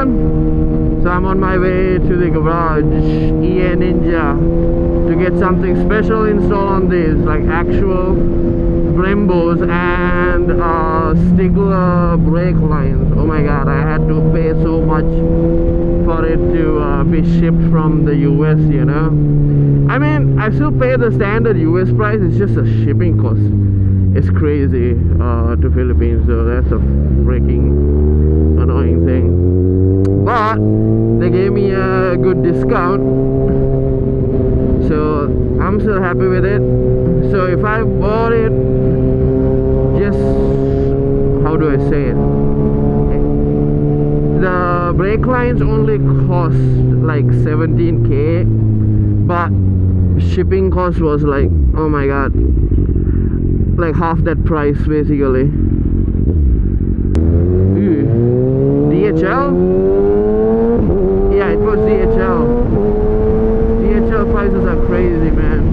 man. So I'm on my way to the garage, EA Ninja, to get something special installed on this, like actual Brembos and Spiegler brake lines. Oh my god, I had to pay so much for it to be shipped from the US, you know. I mean, I still pay the standard US price, it's just a shipping cost. It's crazy to Philippines, so that's a freaking annoying thing. But they gave me a good discount, so I'm still happy with it. So if I bought it, just, how do I say it, the brake lines only cost like 17k, but shipping cost was like, oh my god, like half that price basically. Ooh. DHL? Yeah, it was DHL. DHL prices are crazy, man.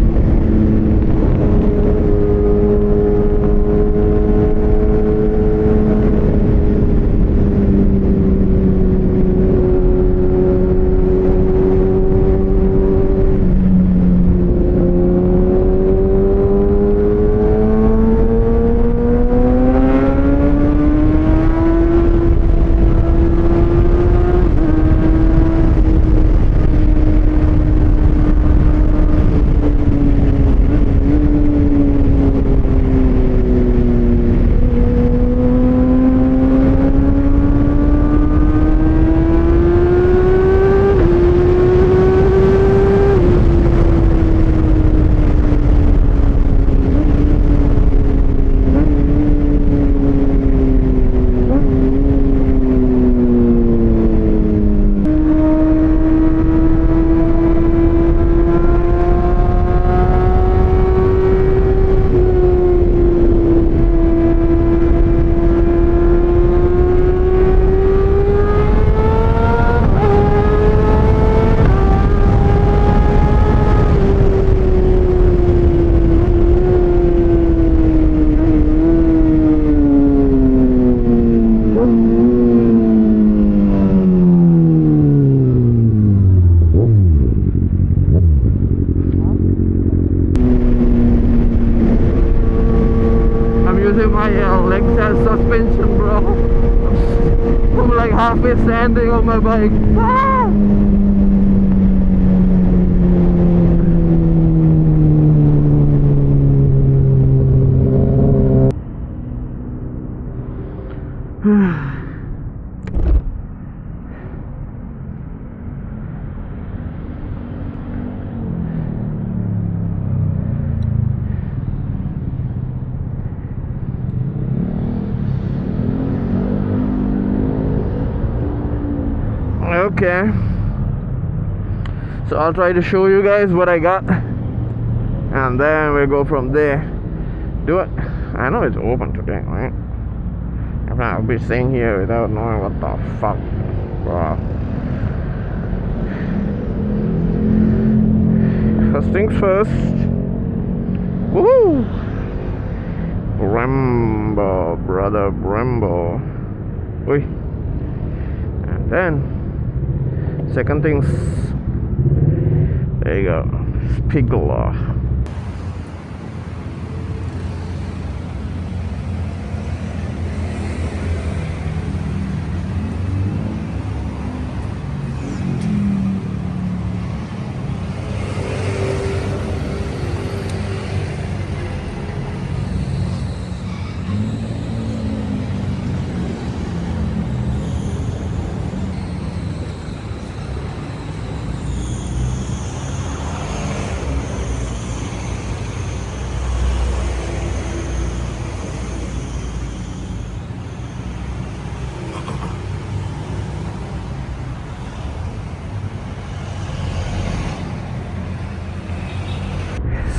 Legs as suspension, bro. I'm like halfway standing on my bike. Ah! Okay, so I'll try to show you guys what I got, and then we'll go from there. Do it. I know it's open today, right? I'll be staying here without knowing what the fuck. Wow. First things first. Woohoo! Brembo, brother, Brembo. Oi. And then second things, there you go, Spiegler.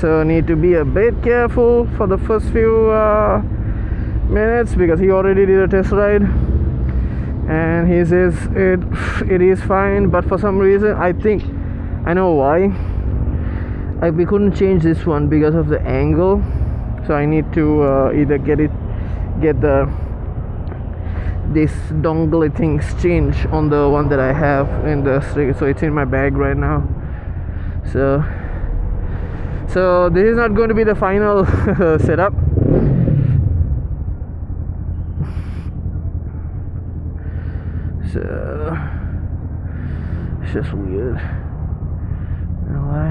So need to be a bit careful for the first few minutes, because he already did a test ride and he says it is fine, but for some reason I know why we couldn't change this one because of the angle. So I need to either get the this dongle things change on the one that I have in the stick, so it's in my bag right now. So this is not going to be the final setup. So it's just weird. You know why?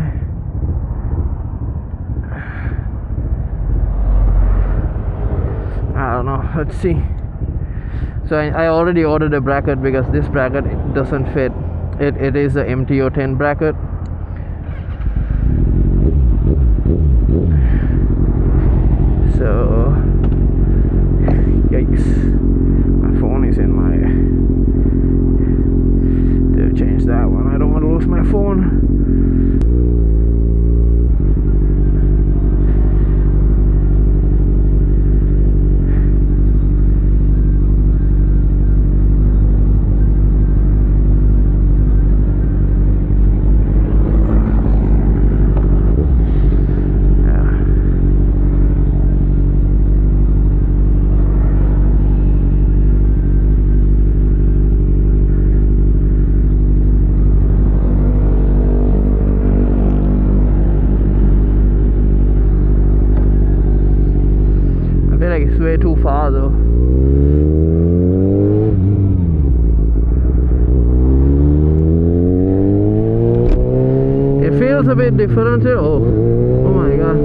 I don't know. Let's see. So I already ordered a bracket because this bracket doesn't fit. It is a MTO10 bracket. So yikes, my phone is in my, to change that one. I don't want to lose my phone. Way too far though. It feels a bit different here. Oh my god.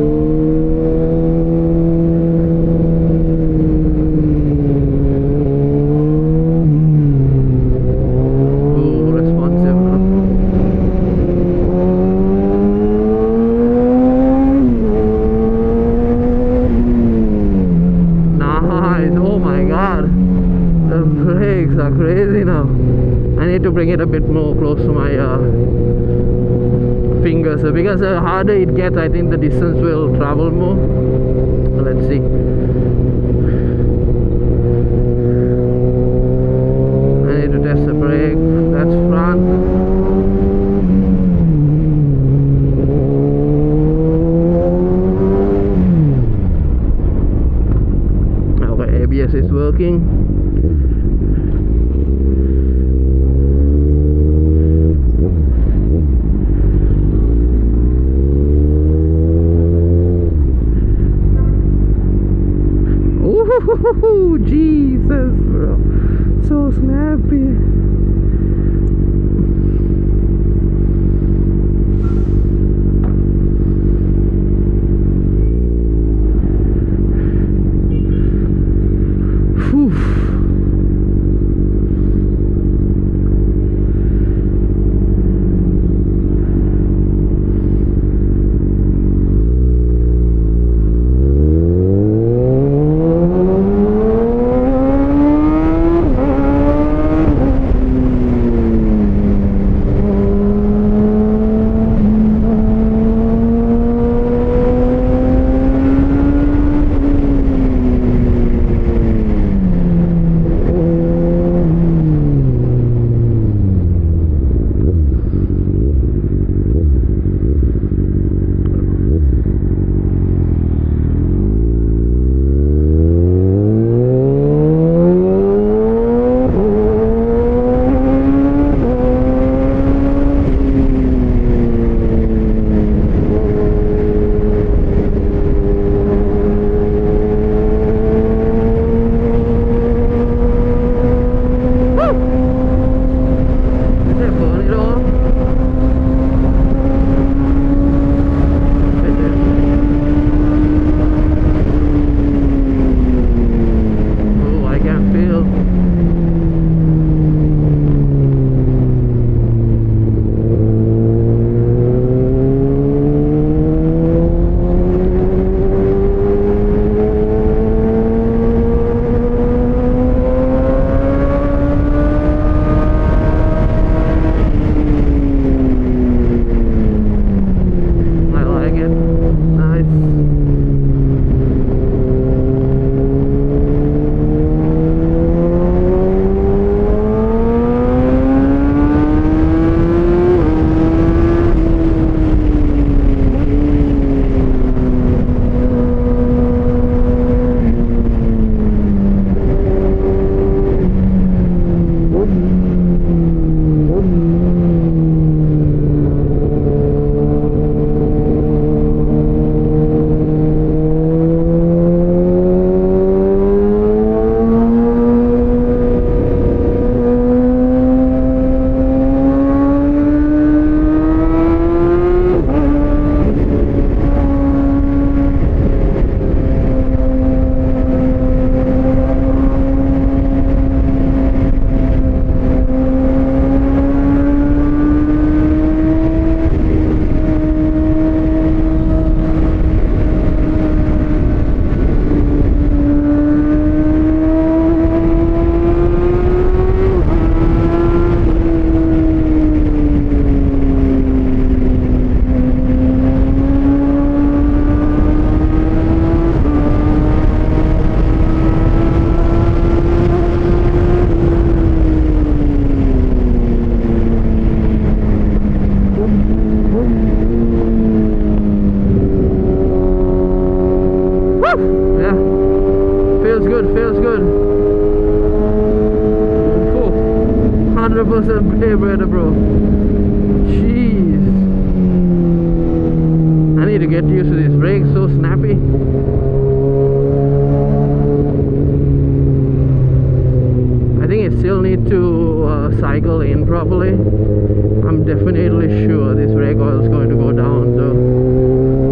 Oh, responsive now. Oh my god, the brakes are crazy now. I need to bring it a bit more close to my fingers, because the harder it gets, I think the distance will travel more. Let's see. I need to test the brake. That's front. ABS is working. Oh Jesus, bro, so snappy. 100% braided, bro. Jeez. I need to get used to this brake, so snappy. I think it still needs to cycle in properly. I'm definitely sure this brake oil is going to go down though.